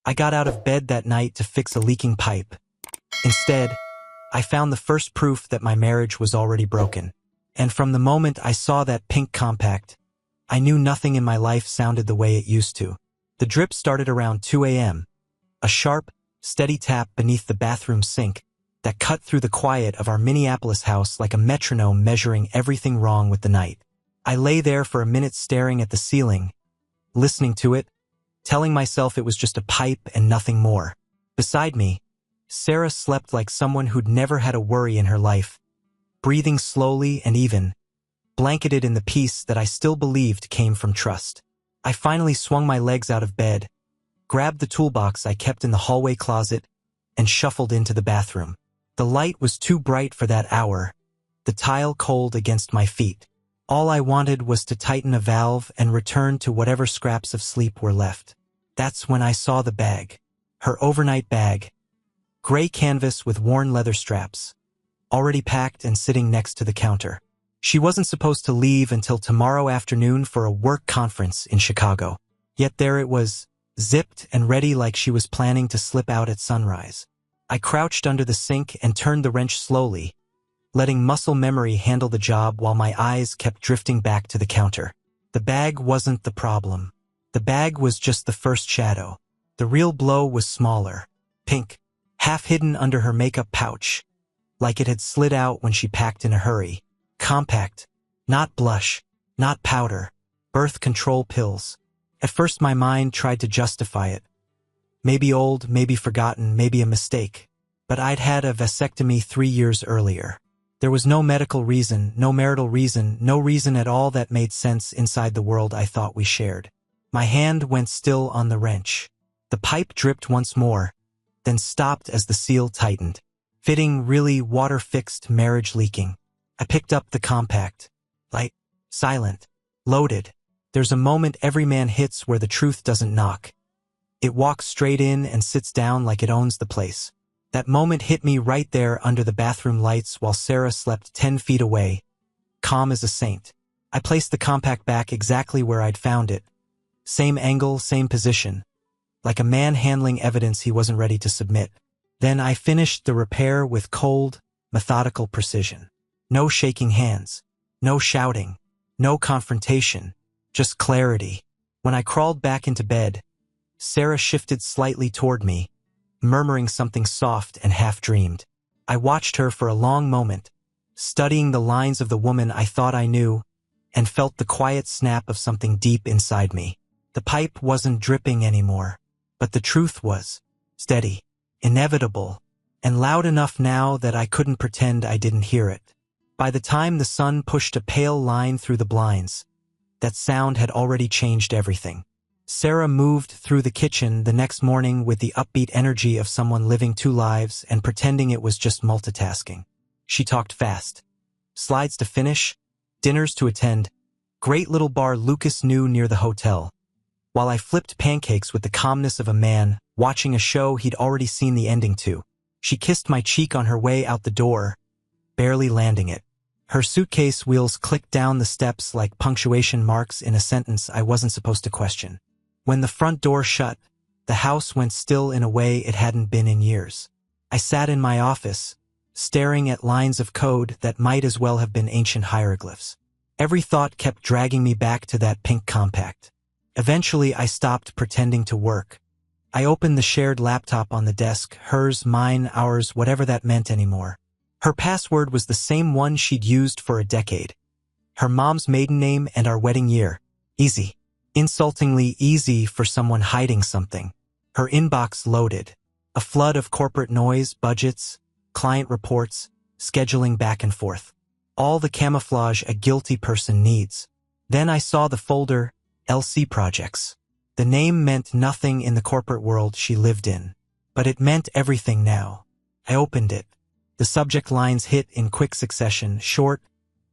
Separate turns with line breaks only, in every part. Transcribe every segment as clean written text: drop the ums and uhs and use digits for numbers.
I got out of bed that night to fix a leaking pipe. Instead, I found the first proof that my marriage was already broken. And from the moment I saw that pink compact, I knew nothing in my life sounded the way it used to. The drip started around 2 a.m., a sharp, steady tap beneath the bathroom sink that cut through the quiet of our Minneapolis house like a metronome measuring everything wrong with the night. I lay there for a minute staring at the ceiling, listening to it, telling myself it was just a pipe and nothing more. Beside me, Sarah slept like someone who'd never had a worry in her life, breathing slowly and even, blanketed in the peace that I still believed came from trust. I finally swung my legs out of bed, grabbed the toolbox I kept in the hallway closet, and shuffled into the bathroom. The light was too bright for that hour, the tile cold against my feet. All I wanted was to tighten a valve and return to whatever scraps of sleep were left. That's when I saw the bag. Her overnight bag. Gray canvas with worn leather straps. Already packed and sitting next to the counter. She wasn't supposed to leave until tomorrow afternoon for a work conference in Chicago. Yet there it was, zipped and ready like she was planning to slip out at sunrise. I crouched under the sink and turned the wrench slowly, letting muscle memory handle the job while my eyes kept drifting back to the counter. The bag wasn't the problem. The bag was just the first shadow. The real blow was smaller, pink, half hidden under her makeup pouch, like it had slid out when she packed in a hurry. Compact, not blush, not powder, birth control pills. At first my mind tried to justify it. Maybe old, maybe forgotten, maybe a mistake. But I'd had a vasectomy 3 years earlier. There was no medical reason, no marital reason, no reason at all that made sense inside the world I thought we shared. My hand went still on the wrench. The pipe dripped once more, then stopped as the seal tightened. Fitting, really water-fixed, marriage leaking. I picked up the compact. Light, silent, loaded. There's a moment every man hits where the truth doesn't knock. It walks straight in and sits down like it owns the place. That moment hit me right there under the bathroom lights while Sarah slept 10 feet away, calm as a saint. I placed the compact back exactly where I'd found it. Same angle, same position. Like a man handling evidence he wasn't ready to submit. Then I finished the repair with cold, methodical precision. No shaking hands. No shouting. No confrontation. Just clarity. When I crawled back into bed, Sarah shifted slightly toward me, murmuring something soft and half-dreamed. I watched her for a long moment, studying the lines of the woman I thought I knew, and felt the quiet snap of something deep inside me. The pipe wasn't dripping anymore, but the truth was steady, inevitable, and loud enough now that I couldn't pretend I didn't hear it. By the time the sun pushed a pale line through the blinds, that sound had already changed everything. Sarah moved through the kitchen the next morning with the upbeat energy of someone living 2 lives and pretending it was just multitasking. She talked fast. Slides to finish, dinners to attend, great little bar Lucas knew near the hotel. While I flipped pancakes with the calmness of a man watching a show he'd already seen the ending to. She kissed my cheek on her way out the door, barely landing it. Her suitcase wheels clicked down the steps like punctuation marks in a sentence I wasn't supposed to question. When the front door shut, the house went still in a way it hadn't been in years. I sat in my office, staring at lines of code that might as well have been ancient hieroglyphs. Every thought kept dragging me back to that pink compact. Eventually, I stopped pretending to work. I opened the shared laptop on the desk, hers, mine, ours, whatever that meant anymore. Her password was the same one she'd used for a decade. Her mom's maiden name and our wedding year. Easy. Insultingly easy for someone hiding something. Her inbox loaded. A flood of corporate noise, budgets, client reports, scheduling back and forth. All the camouflage a guilty person needs. Then I saw the folder, LC Projects. The name meant nothing in the corporate world she lived in. But it meant everything now. I opened it. The subject lines hit in quick succession, short,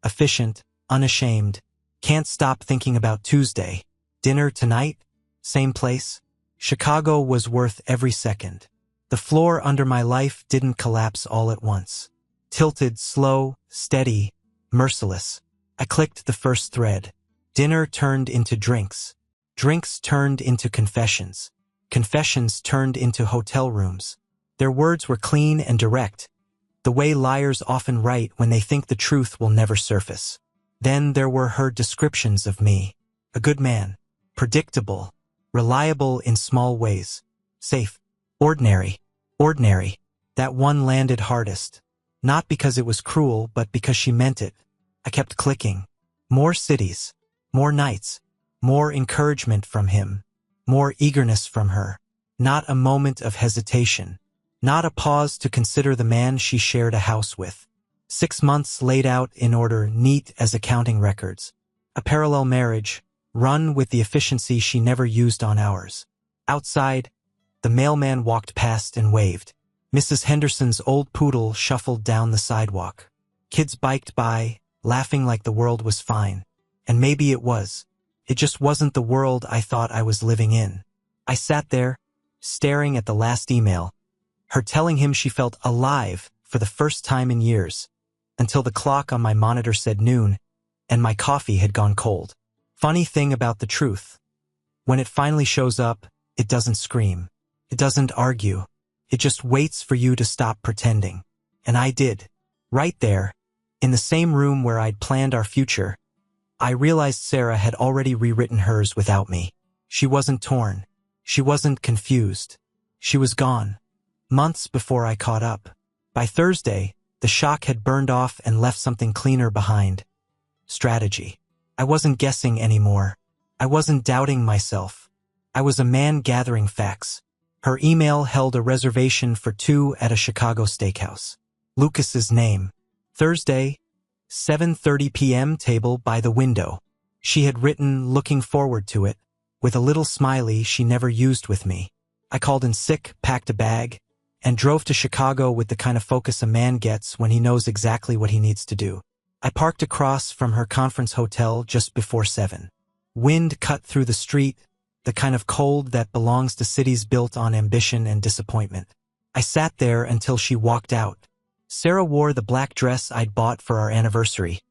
efficient, unashamed. Can't stop thinking about Tuesday. Dinner tonight? Same place? Chicago was worth every second. The floor under my life didn't collapse all at once. Tilted, slow, steady, merciless. I clicked the first thread. Dinner turned into drinks. Drinks turned into confessions. confessions turned into hotel rooms. Their words were clean and direct, the way liars often write when they think the truth will never surface. Then there were her descriptions of me. A good man, predictable, reliable in small ways, safe, ordinary. That one landed hardest. Not because it was cruel, but because she meant it. I kept clicking. More cities, more nights, more encouragement from him, more eagerness from her. Not a moment of hesitation. Not a pause to consider the man she shared a house with. 6 months laid out in order, neat as accounting records. A parallel marriage, run with the efficiency she never used on ours. Outside, the mailman walked past and waved. Mrs. Henderson's old poodle shuffled down the sidewalk. Kids biked by, laughing like the world was fine. And maybe it was. It just wasn't the world I thought I was living in. I sat there, staring at the last email, her telling him she felt alive for the first time in years, until the clock on my monitor said noon, and my coffee had gone cold. Funny thing about the truth. When it finally shows up, it doesn't scream. It doesn't argue. It just waits for you to stop pretending. And I did. Right there, in the same room where I'd planned our future, I realized Sarah had already rewritten hers without me. She wasn't torn. She wasn't confused. She was gone. Months before I caught up. By Thursday, the shock had burned off and left something cleaner behind. Strategy. I wasn't guessing anymore. I wasn't doubting myself. I was a man gathering facts. Her email held a reservation for 2 at a Chicago steakhouse. Lucas's name. Thursday, 7:30 p.m. table by the window. She had written, looking forward to it, with a little smiley she never used with me. I called in sick, packed a bag, and drove to Chicago with the kind of focus a man gets when he knows exactly what he needs to do. I parked across from her conference hotel just before 7. Wind cut through the street, the kind of cold that belongs to cities built on ambition and disappointment. I sat there until she walked out. Sarah wore the black dress I'd bought for our anniversary.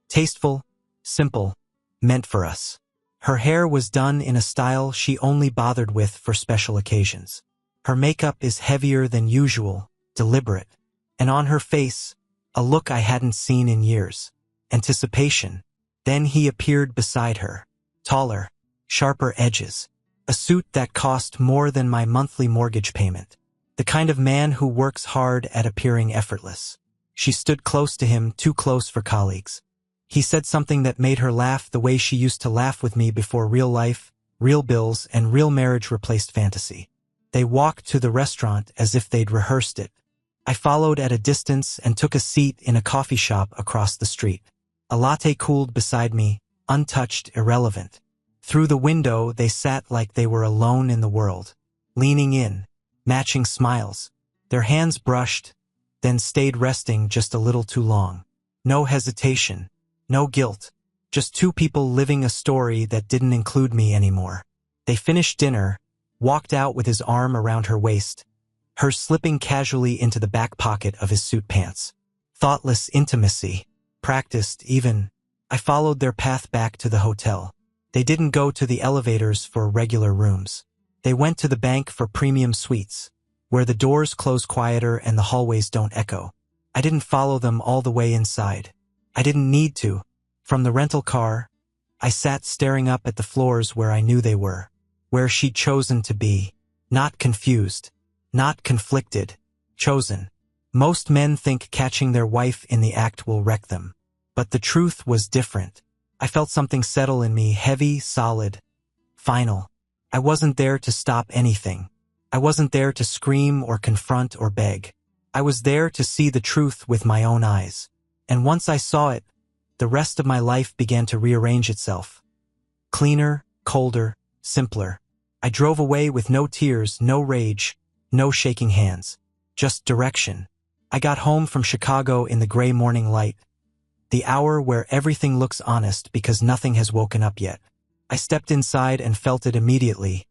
Tasteful, simple, meant for us. Her hair was done in a style she only bothered with for special occasions. Her makeup is heavier than usual, deliberate. And on her face, a look I hadn't seen in years. Anticipation. Then he appeared beside her. Taller, sharper edges. A suit that cost more than my monthly mortgage payment. The kind of man who works hard at appearing effortless. She stood close to him, too close for colleagues. He said something that made her laugh the way she used to laugh with me before real life, real bills, and real marriage replaced fantasy. They walked to the restaurant as if they'd rehearsed it. I followed at a distance and took a seat in a coffee shop across the street. A latte cooled beside me, untouched, irrelevant. Through the window, they sat like they were alone in the world, leaning in, matching smiles. Their hands brushed, then stayed resting just a little too long. No hesitation, no guilt, just two people living a story that didn't include me anymore. They finished dinner, walked out with his arm around her waist, hers slipping casually into the back pocket of his suit pants. Thoughtless intimacy, practiced even. I followed their path back to the hotel. They didn't go to the elevators for regular rooms. They went to the bank for premium suites, where the doors close quieter and the hallways don't echo. I didn't follow them all the way inside. I didn't need to. From the rental car, I sat staring up at the floors where I knew they were, where she'd chosen to be. Not confused, not conflicted, chosen. Most men think catching their wife in the act will wreck them. But the truth was different. I felt something settle in me, heavy, solid, final. I wasn't there to stop anything. I wasn't there to scream or confront or beg. I was there to see the truth with my own eyes. And once I saw it, the rest of my life began to rearrange itself. Cleaner, colder, simpler. I drove away with no tears, no rage, no shaking hands. Just direction. I got home from Chicago in the gray morning light. The hour where everything looks honest because nothing has woken up yet. I stepped inside and felt it immediately.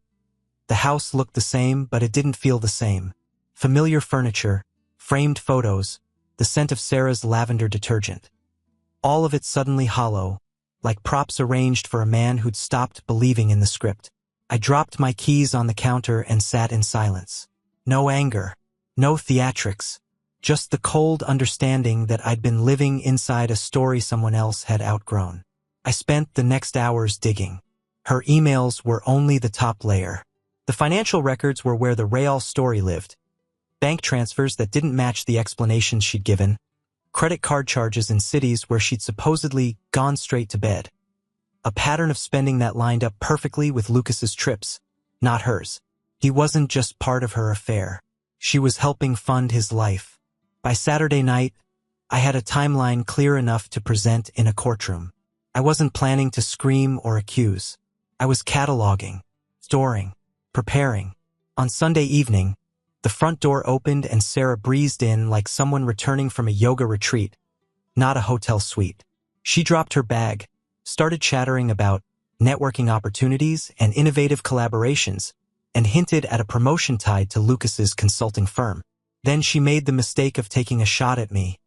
The house looked the same, but it didn't feel the same. Familiar furniture, framed photos, the scent of Sarah's lavender detergent. All of it suddenly hollow, like props arranged for a man who'd stopped believing in the script. I dropped my keys on the counter and sat in silence. No anger, no theatrics, just the cold understanding that I'd been living inside a story someone else had outgrown. I spent the next hours digging. Her emails were only the top layer. The financial records were where the real story lived. Bank transfers that didn't match the explanations she'd given. Credit card charges in cities where she'd supposedly gone straight to bed. A pattern of spending that lined up perfectly with Lucas's trips, not hers. He wasn't just part of her affair. She was helping fund his life. By Saturday night, I had a timeline clear enough to present in a courtroom. I wasn't planning to scream or accuse. I was cataloging, storing, preparing. On Sunday evening, the front door opened and Sarah breezed in like someone returning from a yoga retreat, not a hotel suite. She dropped her bag, started chattering about networking opportunities and innovative collaborations, and hinted at a promotion tied to Lucas's consulting firm. Then she made the mistake of taking a shot at me.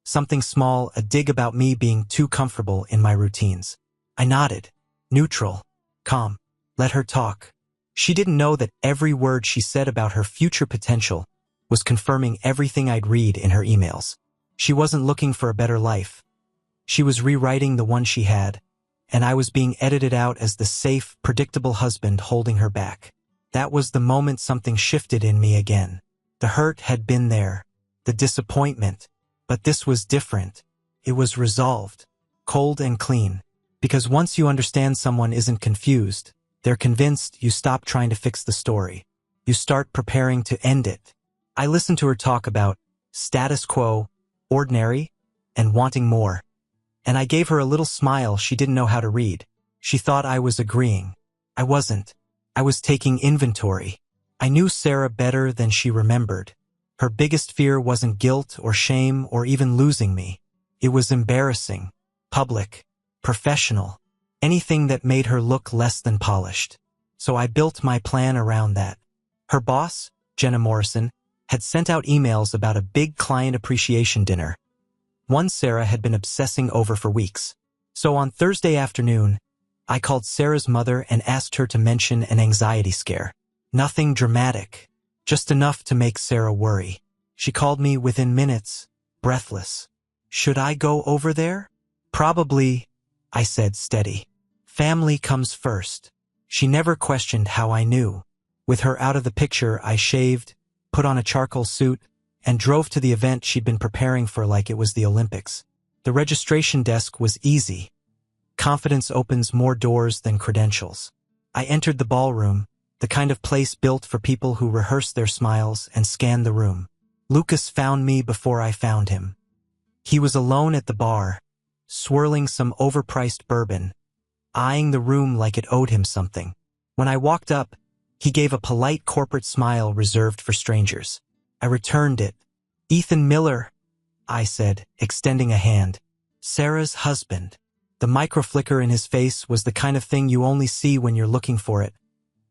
Something small, a dig about me being too comfortable in my routines. I nodded, neutral, calm, let her talk. She didn't know that every word she said about her future potential was confirming everything I'd read in her emails. She wasn't looking for a better life. She was rewriting the one she had, and I was being edited out as the safe, predictable husband holding her back. That was the moment something shifted in me again. The hurt had been there, the disappointment, but this was different. It was resolved, cold and clean, because once you understand someone isn't confused, they're convinced, you stop trying to fix the story. You start preparing to end it. I listened to her talk about status quo, ordinary, and wanting more. And I gave her a little smile she didn't know how to read. She thought I was agreeing. I wasn't. I was taking inventory. I knew Sarah better than she remembered. Her biggest fear wasn't guilt or shame or even losing me. It was embarrassing, public, professional. Anything that made her look less than polished. So I built my plan around that. Her boss, Jenna Morrison, had sent out emails about a big client appreciation dinner. One Sarah had been obsessing over for weeks. So on Thursday afternoon, I called Sarah's mother and asked her to mention an anxiety scare. Nothing dramatic, just enough to make Sarah worry. She called me within minutes, breathless. Should I go over there? Probably, I said steady. Family comes first. She never questioned how I knew. With her out of the picture, I shaved, put on a charcoal suit, and drove to the event she'd been preparing for like it was the Olympics. The registration desk was easy. Confidence opens more doors than credentials. I entered the ballroom, the kind of place built for people who rehearse their smiles, and scanned the room. Lucas found me before I found him. He was alone at the bar, swirling some overpriced bourbon, eyeing the room like it owed him something. When I walked up, he gave a polite corporate smile reserved for strangers. I returned it. Ethan Miller, I said, extending a hand. Sarah's husband. The microflicker in his face was the kind of thing you only see when you're looking for it.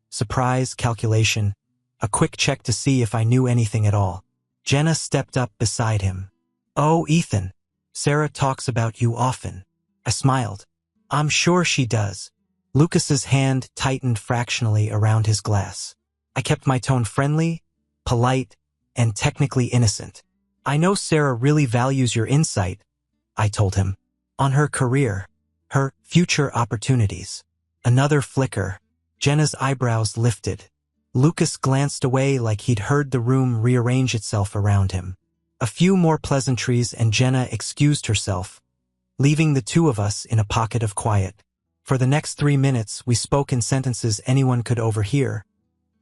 Surprise, calculation, a quick check to see if I knew anything at all. Jenna stepped up beside him. Oh, Ethan, Sarah talks about you often. I smiled. I'm sure she does. Lucas's hand tightened fractionally around his glass. I kept my tone friendly, polite, and technically innocent. I know Sarah really values your insight, I told him. On her career, her future opportunities. Another flicker. Jenna's eyebrows lifted. Lucas glanced away like he'd heard the room rearrange itself around him. A few more pleasantries and Jenna excused herself, leaving the two of us in a pocket of quiet. For the next 3 minutes, we spoke in sentences anyone could overhear,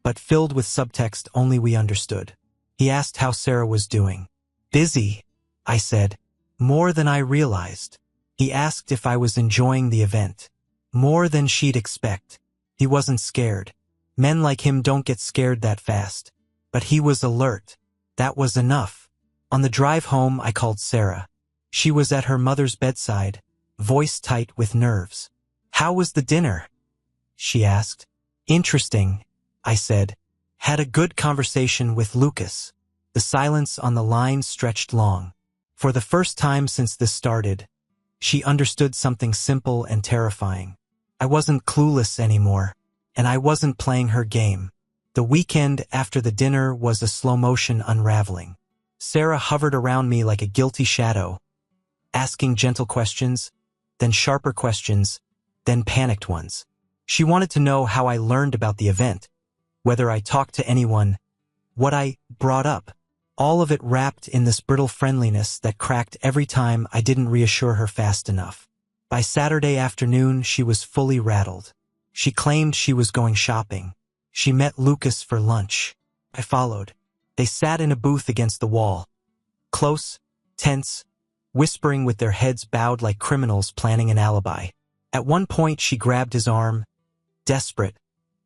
but filled with subtext only we understood. He asked how Sarah was doing. Busy, I said, more than I realized. He asked if I was enjoying the event. More than she'd expect. He wasn't scared. Men like him don't get scared that fast. But he was alert. That was enough. On the drive home, I called Sarah. She was at her mother's bedside, voice tight with nerves. How was the dinner? She asked. Interesting, I said. Had a good conversation with Lucas. The silence on the line stretched long. For the first time since this started, she understood something simple and terrifying. I wasn't clueless anymore, and I wasn't playing her game. The weekend after the dinner was a slow-motion unraveling. Sarah hovered around me like a guilty shadow, asking gentle questions, then sharper questions, then panicked ones. She wanted to know how I learned about the event, whether I talked to anyone, what I brought up. All of it wrapped in this brittle friendliness that cracked every time I didn't reassure her fast enough. By Saturday afternoon, she was fully rattled. She claimed she was going shopping. She met Lucas for lunch. I followed. They sat in a booth against the wall, close, tense, whispering with their heads bowed like criminals planning an alibi. At one point, she grabbed his arm, desperate,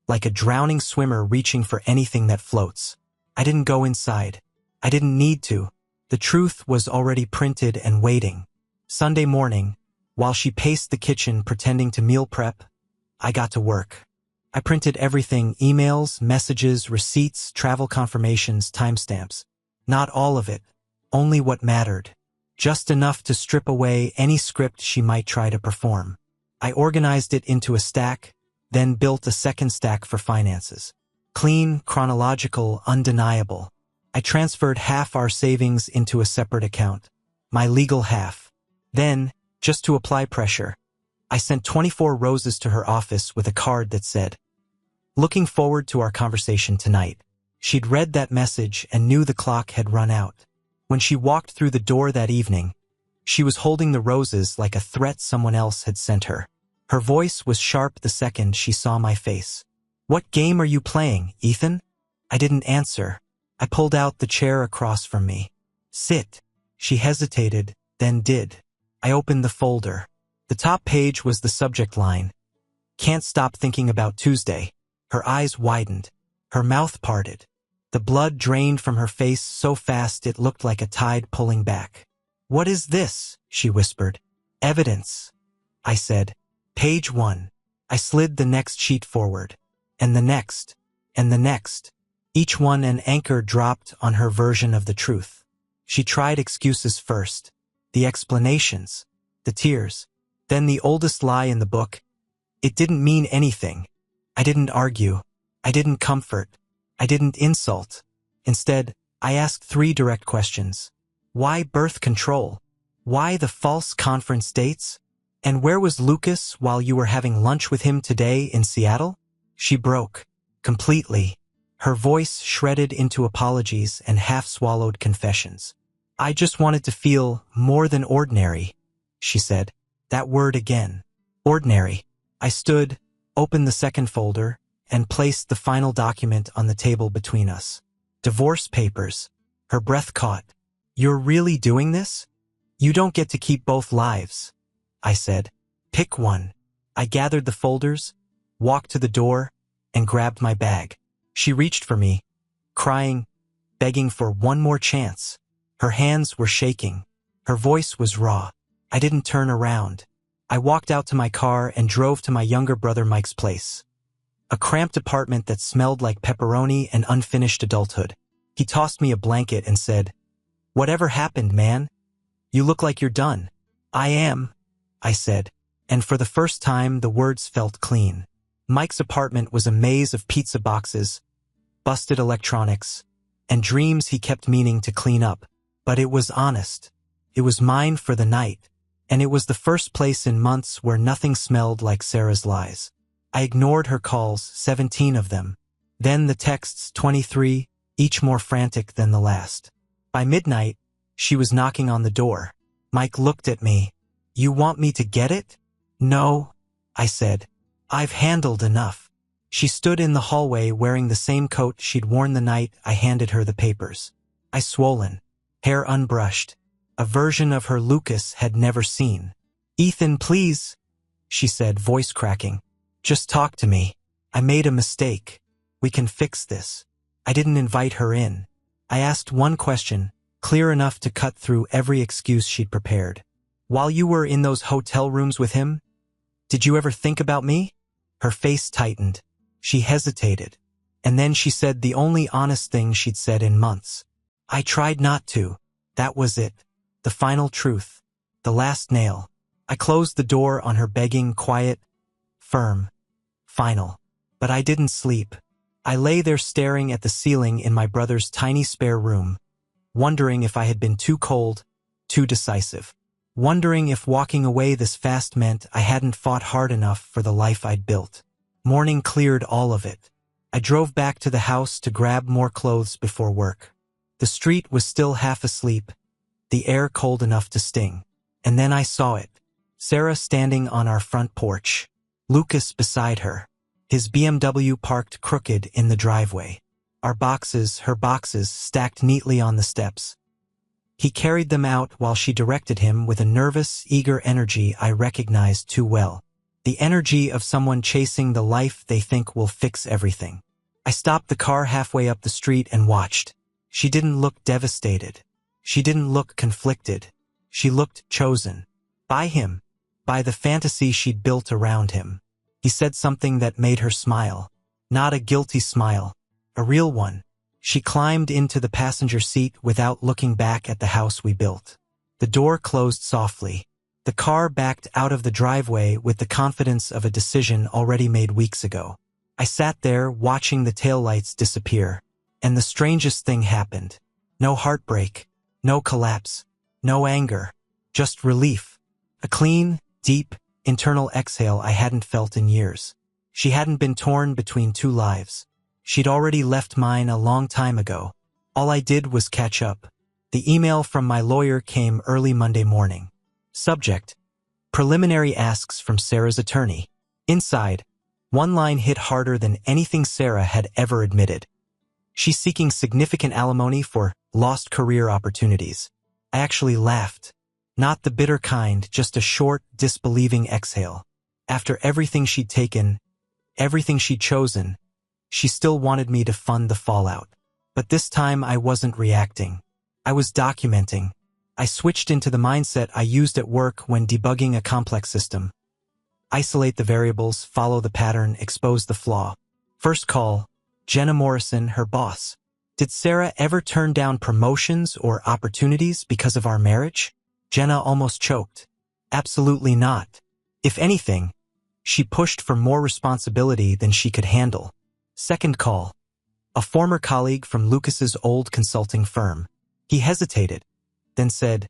like a drowning swimmer reaching for anything that floats. I didn't go inside. I didn't need to. The truth was already printed and waiting. Sunday morning, while she paced the kitchen pretending to meal prep, I got to work. I printed everything: emails, messages, receipts, travel confirmations, timestamps. Not all of it, only what mattered. Just enough to strip away any script she might try to perform. I organized it into a stack, then built a second stack for finances. Clean, chronological, undeniable. I transferred half our savings into a separate account, my legal half. Then, just to apply pressure, I sent 24 roses to her office with a card that said, "Looking forward to our conversation tonight." She'd read that message and knew the clock had run out. When she walked through the door that evening, she was holding the roses like a threat someone else had sent her. Her voice was sharp the second she saw my face. "What game are you playing, Ethan?" I didn't answer. I pulled out the chair across from me. "Sit." She hesitated, then did. I opened the folder. The top page was the subject line, "Can't stop thinking about Tuesday." Her eyes widened. Her mouth parted. The blood drained from her face so fast it looked like a tide pulling back. "What is this?" she whispered. "Evidence," I said. "Page 1. I slid the next sheet forward. And the next. And the next. Each one an anchor dropped on her version of the truth. She tried excuses first. The explanations. The tears. Then the oldest lie in the book. It didn't mean anything. I didn't argue. I didn't comfort. I didn't insult. Instead, I asked 3 direct questions. Why birth control? Why the false conference dates? And where was Lucas while you were having lunch with him today in Seattle? She broke. Completely. Her voice shredded into apologies and half-swallowed confessions. "I just wanted to feel more than ordinary," she said. That word again. Ordinary. I stood, opened the second folder, and placed the final document on the table between us. Divorce papers. Her breath caught. "You're really doing this? You don't get to keep both lives," I said. "Pick one." I gathered the folders, walked to the door, and grabbed my bag. She reached for me, crying, begging for one more chance. Her hands were shaking. Her voice was raw. I didn't turn around. I walked out to my car and drove to my younger brother Mike's place. A cramped apartment that smelled like pepperoni and unfinished adulthood. He tossed me a blanket and said, "Whatever happened, man? You look like you're done." "I am," I said, and for the first time the words felt clean. Mike's apartment was a maze of pizza boxes, busted electronics, and dreams he kept meaning to clean up. But it was honest. It was mine for the night, and it was the first place in months where nothing smelled like Sarah's lies. I ignored her calls, 17 of them. Then the texts, 23, each more frantic than the last. By midnight, she was knocking on the door. Mike looked at me. "You want me to get it?" "No," I said. "I've handled enough." She stood in the hallway wearing the same coat she'd worn the night I handed her the papers. Eyes swollen, hair unbrushed, a version of her Lucas had never seen. "Ethan, please," she said, voice cracking. "Just talk to me. I made a mistake. We can fix this." I didn't invite her in. I asked one question, clear enough to cut through every excuse she'd prepared. "While you were in those hotel rooms with him, did you ever think about me?" Her face tightened. She hesitated. And then she said the only honest thing she'd said in months. "I tried not to." That was it. The final truth. The last nail. I closed the door on her begging, quiet, firm, final. But I didn't sleep. I lay there staring at the ceiling in my brother's tiny spare room, wondering if I had been too cold, too decisive. Wondering if walking away this fast meant I hadn't fought hard enough for the life I'd built. Morning cleared all of it. I drove back to the house to grab more clothes before work. The street was still half asleep, the air cold enough to sting. And then I saw it. Sarah standing on our front porch. Lucas beside her. His BMW parked crooked in the driveway. Her boxes stacked neatly on the steps. He carried them out while she directed him with a nervous, eager energy I recognized too well. The energy of someone chasing the life they think will fix everything. I stopped the car halfway up the street and watched. She didn't look devastated. She didn't look conflicted. She looked chosen. By him. By the fantasy she'd built around him. He said something that made her smile. Not a guilty smile. A real one. She climbed into the passenger seat without looking back at the house we built. The door closed softly. The car backed out of the driveway with the confidence of a decision already made weeks ago. I sat there watching the taillights disappear. And the strangest thing happened. No heartbreak. No collapse. No anger. Just relief. A clean, deep, internal exhale I hadn't felt in years. She hadn't been torn between two lives. She'd already left mine a long time ago. All I did was catch up. The email from my lawyer came early Monday morning. Subject: preliminary asks from Sarah's attorney. Inside, one line hit harder than anything Sarah had ever admitted. She's seeking significant alimony for lost career opportunities. I actually laughed. Not the bitter kind, just a short, disbelieving exhale. After everything she'd taken, everything she'd chosen, she still wanted me to fund the fallout. But this time I wasn't reacting. I was documenting. I switched into the mindset I used at work when debugging a complex system. Isolate the variables, follow the pattern, expose the flaw. First call, Jenna Morrison, her boss. Did Sarah ever turn down promotions or opportunities because of our marriage? Jenna almost choked. Absolutely not. If anything, she pushed for more responsibility than she could handle. Second call. A former colleague from Lucas's old consulting firm. He hesitated, then said,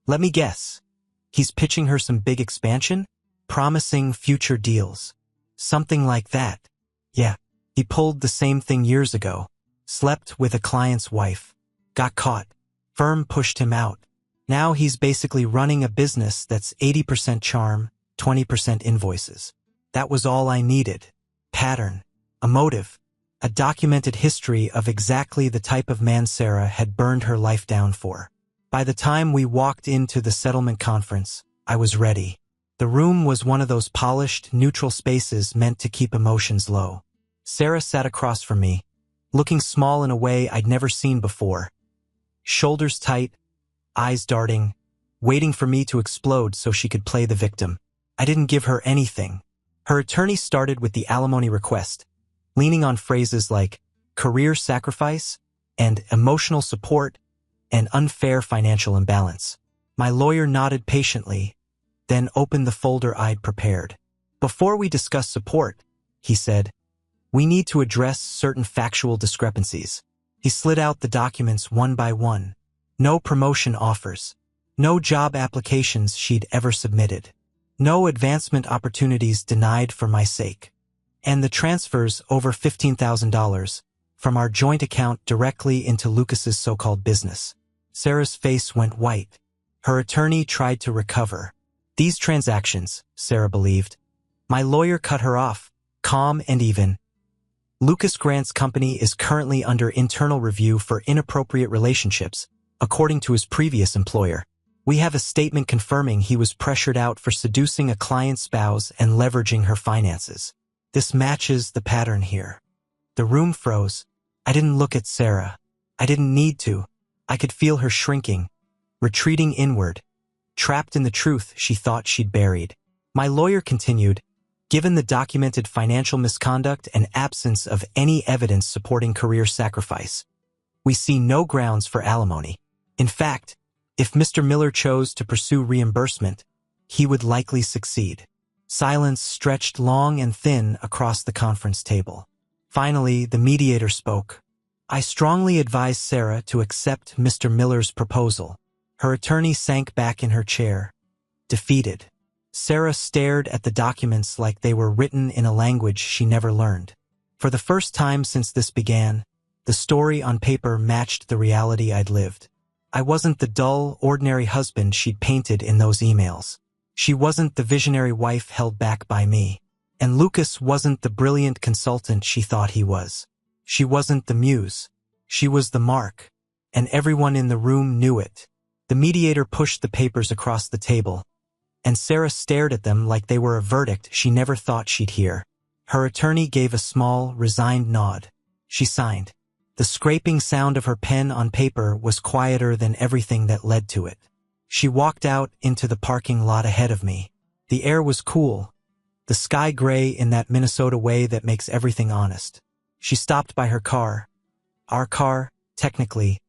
"Let me guess. He's pitching her some big expansion? Promising future deals." Something like that. Yeah, he pulled the same thing years ago. Slept with a client's wife. Got caught. Firm pushed him out. Now he's basically running a business that's 80% charm, 20% invoices. That was all I needed. Pattern. A motive. A documented history of exactly the type of man Sarah had burned her life down for. By the time we walked into the settlement conference, I was ready. The room was one of those polished, neutral spaces meant to keep emotions low. Sarah sat across from me, looking small in a way I'd never seen before. Shoulders tight, eyes darting, waiting for me to explode so she could play the victim. I didn't give her anything. Her attorney started with the alimony request, leaning on phrases like career sacrifice and emotional support and unfair financial imbalance. My lawyer nodded patiently, then opened the folder I'd prepared. "Before we discuss support," he said, "we need to address certain factual discrepancies." He slid out the documents one by one. No promotion offers. No job applications she'd ever submitted. No advancement opportunities denied for my sake. And the transfers over $15,000 from our joint account directly into Lucas's so-called business. Sarah's face went white. Her attorney tried to recover. These transactions, Sarah believed. My lawyer cut her off, calm and even. Lucas Grant's company is currently under internal review for inappropriate relationships, according to his previous employer. We have a statement confirming he was pressured out for seducing a client's spouse and leveraging her finances. This matches the pattern here. The room froze. I didn't look at Sarah. I didn't need to. I could feel her shrinking, retreating inward, trapped in the truth she thought she'd buried. My lawyer continued, "Given the documented financial misconduct and absence of any evidence supporting career sacrifice, we see no grounds for alimony. In fact, if Mr. Miller chose to pursue reimbursement, he would likely succeed." Silence stretched long and thin across the conference table. Finally, the mediator spoke. I strongly advise Sarah to accept Mr. Miller's proposal. Her attorney sank back in her chair, defeated. Sarah stared at the documents like they were written in a language she never learned. For the first time since this began, the story on paper matched the reality I'd lived. I wasn't the dull, ordinary husband she'd painted in those emails. She wasn't the visionary wife held back by me. And Lucas wasn't the brilliant consultant she thought he was. She wasn't the muse. She was the mark. And everyone in the room knew it. The mediator pushed the papers across the table, and Sarah stared at them like they were a verdict she never thought she'd hear. Her attorney gave a small, resigned nod. She signed. The scraping sound of her pen on paper was quieter than everything that led to it. She walked out into the parking lot ahead of me. The air was cool, the sky gray in that Minnesota way that makes everything honest. She stopped by her car. Our car, technically,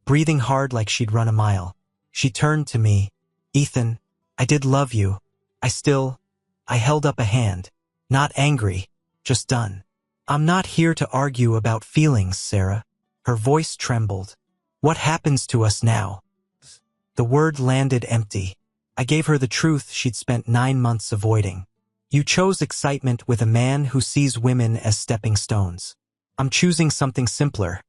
breathing hard like she'd run a mile. She turned to me. Ethan, I did love you. I held up a hand. Not angry, just done. I'm not here to argue about feelings, Sarah. Her voice trembled. What happens to us now? The word landed empty. I gave her the truth she'd spent 9 months avoiding. You chose excitement with a man who sees women as stepping stones. I'm choosing something simpler.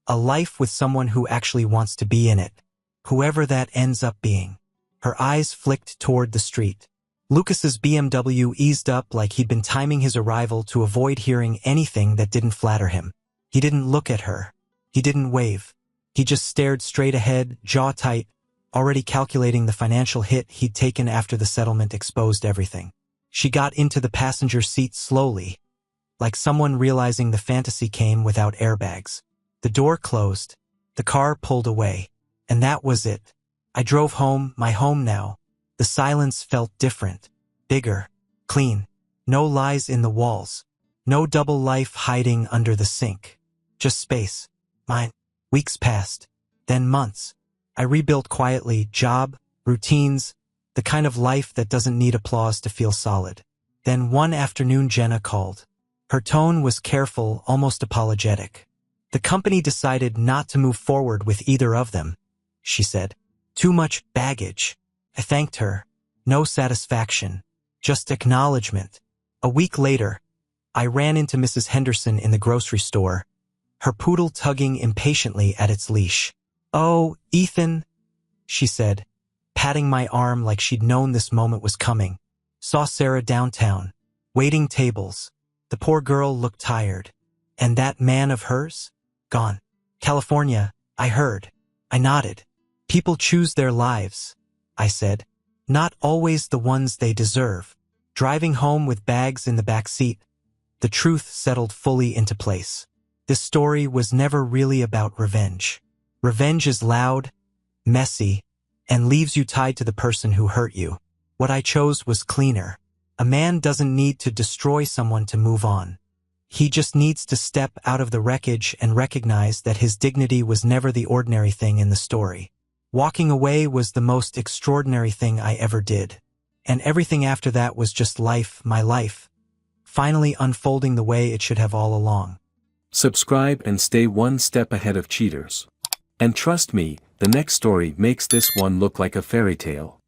A life with someone who actually wants to be in it, whoever that ends up being. Her eyes flicked toward the street. Lucas's BMW eased up like he'd been timing his arrival to avoid hearing anything that didn't flatter him. He didn't look at her. He didn't wave. He just stared straight ahead, jaw tight, already calculating the financial hit he'd taken after the settlement exposed everything. She got into the passenger seat slowly, like someone realizing the fantasy came without airbags. The door closed. The car pulled away. And that was it. I drove home, my home now. The silence felt different, bigger, clean. No lies in the walls. No double life hiding under the sink. Just space. Mine. Weeks passed. Then months. I rebuilt quietly, job, routines, the kind of life that doesn't need applause to feel solid. Then one afternoon Jenna called. Her tone was careful, almost apologetic. The company decided not to move forward with either of them, she said. Too much baggage. I thanked her. No satisfaction. Just acknowledgement. A week later, I ran into Mrs. Henderson in the grocery store, her poodle tugging impatiently at its leash. Oh, Ethan, she said, patting my arm like she'd known this moment was coming. Saw Sarah downtown, waiting tables. The poor girl looked tired. And that man of hers? Gone. California, I heard. I nodded. People choose their lives, I said. Not always the ones they deserve. Driving home with bags in the back seat, the truth settled fully into place. This story was never really about revenge. Revenge is loud, messy, and leaves you tied to the person who hurt you. What I chose was cleaner. A man doesn't need to destroy someone to move on. He just needs to step out of the wreckage and recognize that his dignity was never the ordinary thing in the story. Walking away was the most extraordinary thing I ever did. And everything after that was just life, my life, finally unfolding the way it should have all along.
Subscribe and stay one step ahead of cheaters. And trust me, the next story makes this one look like a fairy tale.